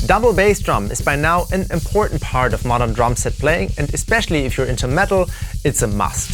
Double bass drum is by now an important part of modern drum set playing, and especially if you're into metal, it's a must.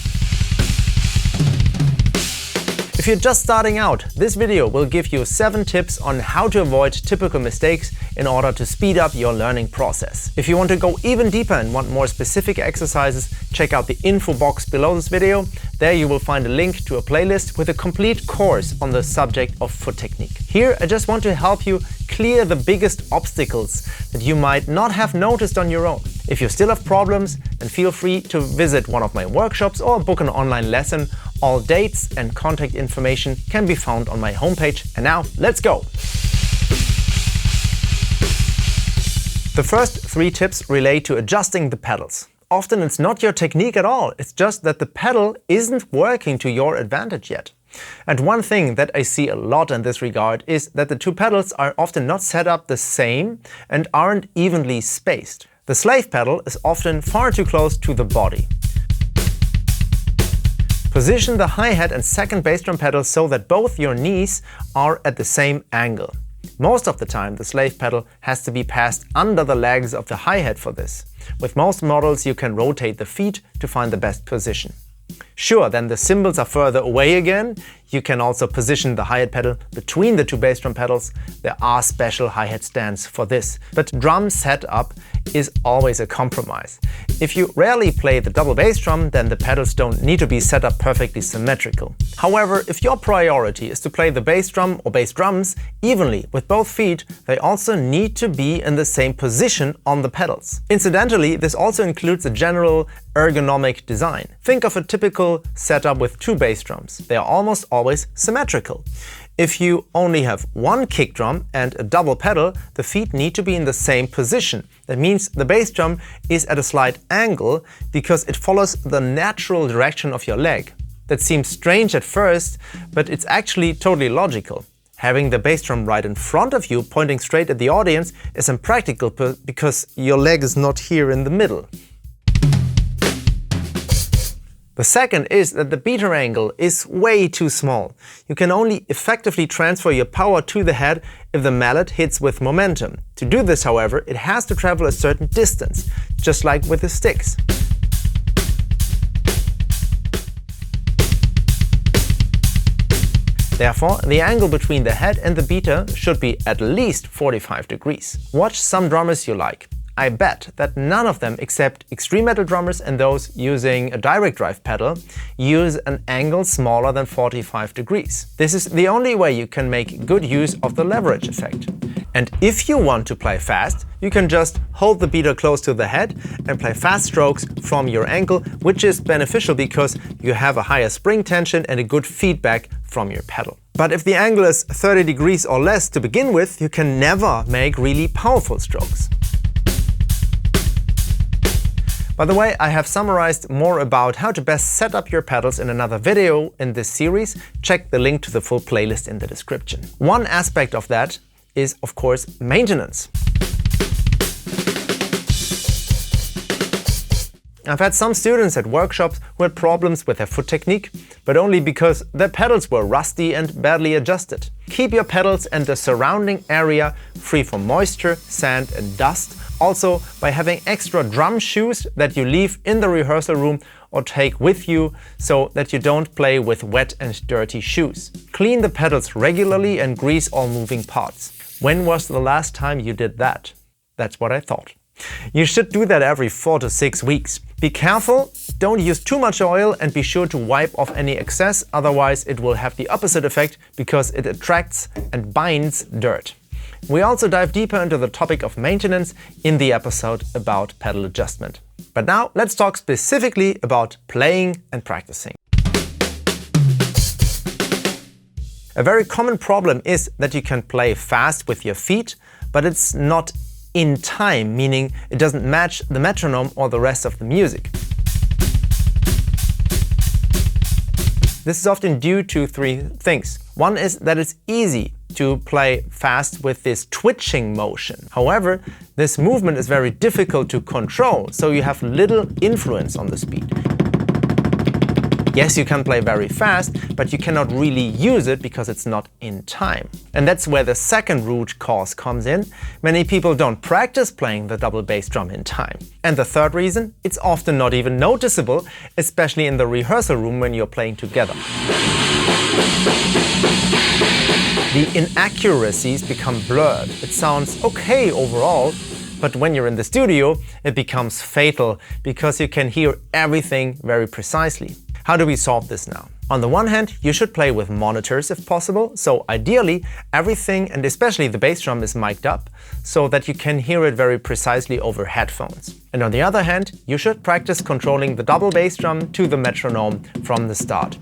If you're just starting out, this video will give you 7 tips on how to avoid typical mistakes in order to speed up your learning process. If you want to go even deeper and want more specific exercises, check out the info box below this video. There you will find a link to a playlist with a complete course on the subject of foot technique. Here I just want to help you clear the biggest obstacles that you might not have noticed on your own. If you still have problems, then feel free to visit one of my workshops or book an online lesson. All dates and contact information can be found on my homepage. And now, let's go! The first 3 tips relate to adjusting the pedals. Often it's not your technique at all, it's just that the pedal isn't working to your advantage yet. And one thing that I see a lot in this regard is that the 2 pedals are often not set up the same and aren't evenly spaced. The slave pedal is often far too close to the body. Position the hi-hat and second bass drum pedal so that both your knees are at the same angle. Most of the time, the slave pedal has to be passed under the legs of the hi-hat for this. With most models, you can rotate the feet to find the best position. Sure, then the cymbals are further away again. You can also position the hi-hat pedal between the 2 bass drum pedals. There are special hi-hat stands for this. But drum setup is always a compromise. If you rarely play the double bass drum, then the pedals don't need to be set up perfectly symmetrical. However, if your priority is to play the bass drum or bass drums evenly with both feet, they also need to be in the same position on the pedals. Incidentally, this also includes a general ergonomic design. Think of a typical setup with 2 bass drums. They are almost always symmetrical. If you only have 1 kick drum and a double pedal, the feet need to be in the same position. That means the bass drum is at a slight angle because it follows the natural direction of your leg. That seems strange at first, but it's actually totally logical. Having the bass drum right in front of you, pointing straight at the audience, is impractical because your leg is not here in the middle. The second is that the beater angle is way too small. You can only effectively transfer your power to the head if the mallet hits with momentum. To do this, however, it has to travel a certain distance, just like with the sticks. Therefore, the angle between the head and the beater should be at least 45 degrees. Watch some drummers you like. I bet that none of them, except extreme metal drummers and those using a direct drive pedal, use an angle smaller than 45 degrees. This is the only way you can make good use of the leverage effect. And if you want to play fast, you can just hold the beater close to the head and play fast strokes from your ankle, which is beneficial because you have a higher spring tension and a good feedback from your pedal. But if the angle is 30 degrees or less to begin with, you can never make really powerful strokes. By the way, I have summarized more about how to best set up your pedals in another video in this series. Check the link to the full playlist in the description. One aspect of that is, of course, maintenance. I've had some students at workshops who had problems with their foot technique, but only because their pedals were rusty and badly adjusted. Keep your pedals and the surrounding area free from moisture, sand and dust. Also by having extra drum shoes that you leave in the rehearsal room or take with you so that you don't play with wet and dirty shoes. Clean the pedals regularly and grease all moving parts. When was the last time you did that? That's what I thought. You should do that every 4 to 6 weeks. Be careful, don't use too much oil and be sure to wipe off any excess, otherwise it will have the opposite effect because it attracts and binds dirt. We also dive deeper into the topic of maintenance in the episode about pedal adjustment. But now let's talk specifically about playing and practicing. A very common problem is that you can play fast with your feet, but it's not in time, meaning it doesn't match the metronome or the rest of the music. This is often due to 3 things. One is that it's easy to play fast with this twitching motion. However, this movement is very difficult to control, so you have little influence on the speed. Yes, you can play very fast, but you cannot really use it because it's not in time. And that's where the second root cause comes in. Many people don't practice playing the double bass drum in time. And the third reason, it's often not even noticeable, especially in the rehearsal room when you're playing together. The inaccuracies become blurred. It sounds okay overall, but when you're in the studio, it becomes fatal because you can hear everything very precisely. How do we solve this now? On the one hand, you should play with monitors if possible, so ideally everything and especially the bass drum is mic'd up so that you can hear it very precisely over headphones. And on the other hand, you should practice controlling the double bass drum to the metronome from the start.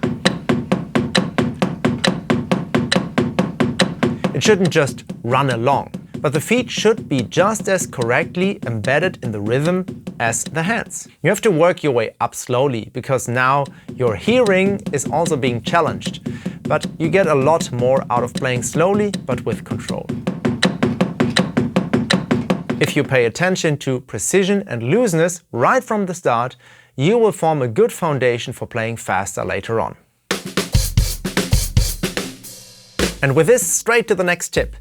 It shouldn't just run along, but the feet should be just as correctly embedded in the rhythm as the hands. You have to work your way up slowly because now your hearing is also being challenged, but you get a lot more out of playing slowly but with control. If you pay attention to precision and looseness right from the start, you will form a good foundation for playing faster later on. And with this, straight to the next tip.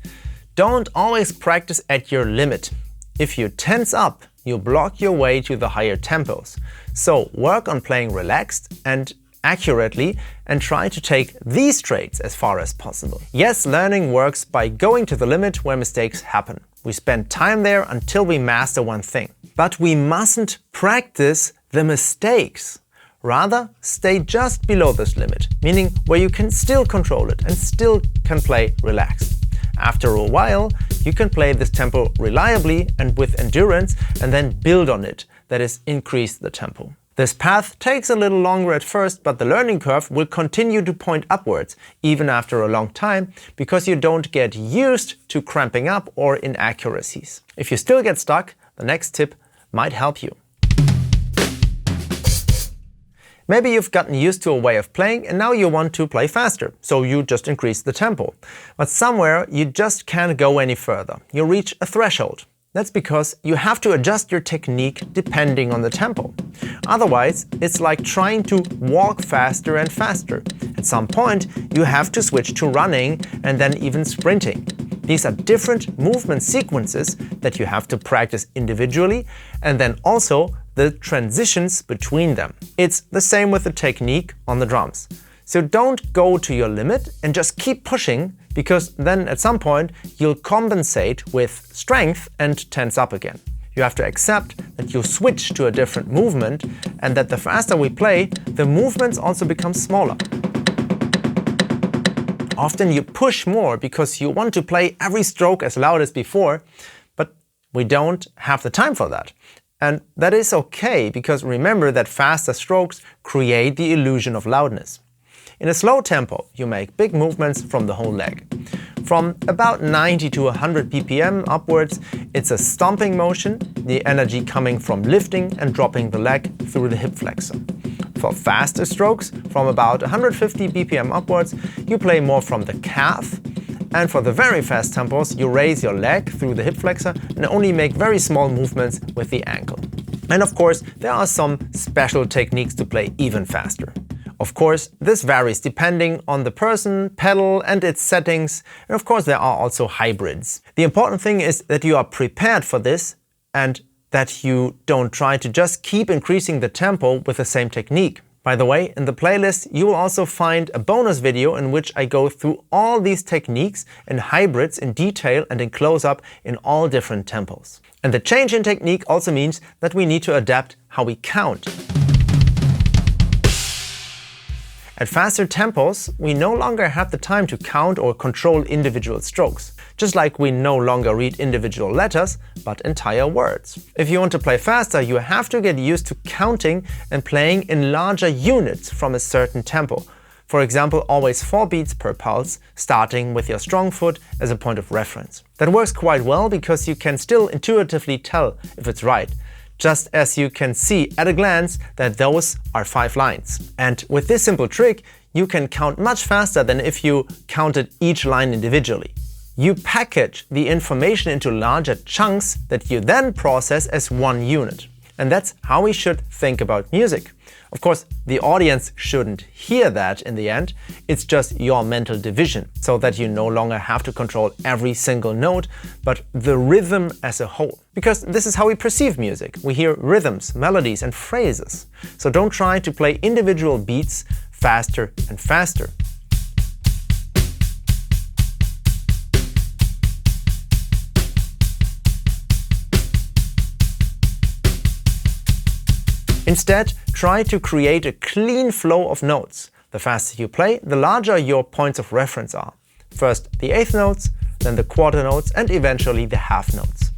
Don't always practice at your limit. If you tense up, you block your way to the higher tempos. So work on playing relaxed and accurately and try to take these traits as far as possible. Yes, learning works by going to the limit where mistakes happen. We spend time there until we master one thing. But we mustn't practice the mistakes. Rather, stay just below this limit, meaning where you can still control it and still can play relaxed. After a while, you can play this tempo reliably and with endurance and then build on it, that is, increase the tempo. This path takes a little longer at first, but the learning curve will continue to point upwards even after a long time because you don't get used to cramping up or inaccuracies. If you still get stuck, the next tip might help you. Maybe you've gotten used to a way of playing and now you want to play faster, so you just increase the tempo. But somewhere you just can't go any further. You reach a threshold. That's because you have to adjust your technique depending on the tempo. Otherwise, it's like trying to walk faster and faster. At some point, you have to switch to running and then even sprinting. These are different movement sequences that you have to practice individually and then also the transitions between them. It's the same with the technique on the drums. So don't go to your limit and just keep pushing, because then at some point you'll compensate with strength and tense up again. You have to accept that you switch to a different movement and that the faster we play, the movements also become smaller. Often you push more because you want to play every stroke as loud as before, but we don't have the time for that. And that is okay, because remember that faster strokes create the illusion of loudness. In a slow tempo, you make big movements from the whole leg. From about 90 to 100 BPM upwards, it's a stomping motion, the energy coming from lifting and dropping the leg through the hip flexor. For faster strokes, from about 150 BPM upwards, you play more from the calf. And for the very fast tempos, you raise your leg through the hip flexor and only make very small movements with the ankle. And of course, there are some special techniques to play even faster. Of course, this varies depending on the person, pedal and its settings, and of course there are also hybrids. The important thing is that you are prepared for this and that you don't try to just keep increasing the tempo with the same technique. By the way, in the playlist you will also find a bonus video in which I go through all these techniques and hybrids in detail and in close-up in all different tempos. And the change in technique also means that we need to adapt how we count. At faster tempos, we no longer have the time to count or control individual strokes, just like we no longer read individual letters, but entire words. If you want to play faster, you have to get used to counting and playing in larger units from a certain tempo. For example, always 4 beats per pulse, starting with your strong foot as a point of reference. That works quite well because you can still intuitively tell if it's right, just as you can see at a glance that those are 5 lines. And with this simple trick, you can count much faster than if you counted each line individually. You package the information into larger chunks that you then process as one unit. And that's how we should think about music. Of course, the audience shouldn't hear that in the end. It's just your mental division, so that you no longer have to control every single note, but the rhythm as a whole. Because this is how we perceive music. We hear rhythms, melodies, and phrases. So don't try to play individual beats faster and faster. Instead, try to create a clean flow of notes. The faster you play, the larger your points of reference are. First the eighth notes, then the quarter notes, and eventually the half notes.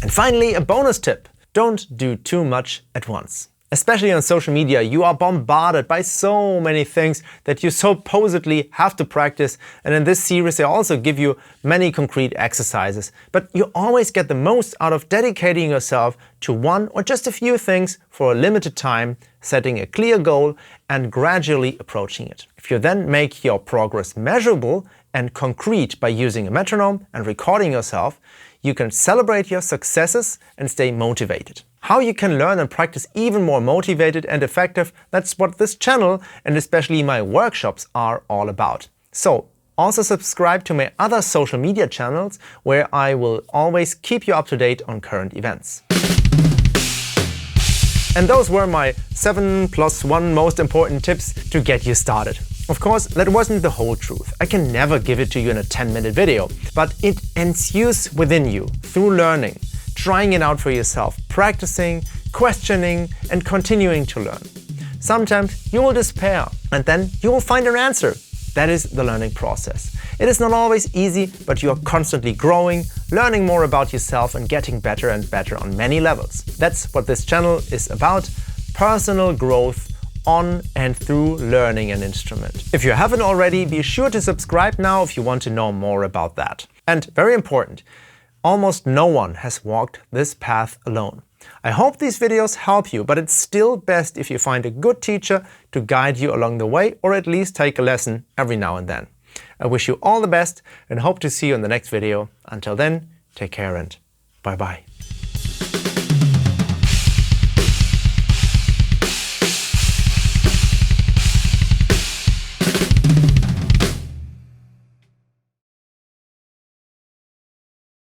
Finally, a bonus tip. Don't do too much at once. Especially on social media, you are bombarded by so many things that you supposedly have to practice, and in this series I also give you many concrete exercises. But you always get the most out of dedicating yourself to one or just a few things for a limited time, setting a clear goal and gradually approaching it. If you then make your progress measurable and concrete by using a metronome and recording yourself, you can celebrate your successes and stay motivated. How you can learn and practice even more motivated and effective, that's what this channel and especially my workshops are all about. So also subscribe to my other social media channels where I will always keep you up to date on current events. And those were my 7+1 most important tips to get you started. Of course, that wasn't the whole truth. I can never give it to you in a 10-minute video, but it ensues within you through learning, trying it out for yourself, practicing, questioning, and continuing to learn. Sometimes you will despair, and then you will find an answer. That is the learning process. It is not always easy, but you are constantly growing, learning more about yourself, and getting better and better on many levels. That's what this channel is about: personal growth on and through learning an instrument. If you haven't already, be sure to subscribe now if you want to know more about that. And very important, almost no one has walked this path alone. I hope these videos help you, but it's still best if you find a good teacher to guide you along the way, or at least take a lesson every now and then. I wish you all the best and hope to see you in the next video. Until then, take care and bye-bye.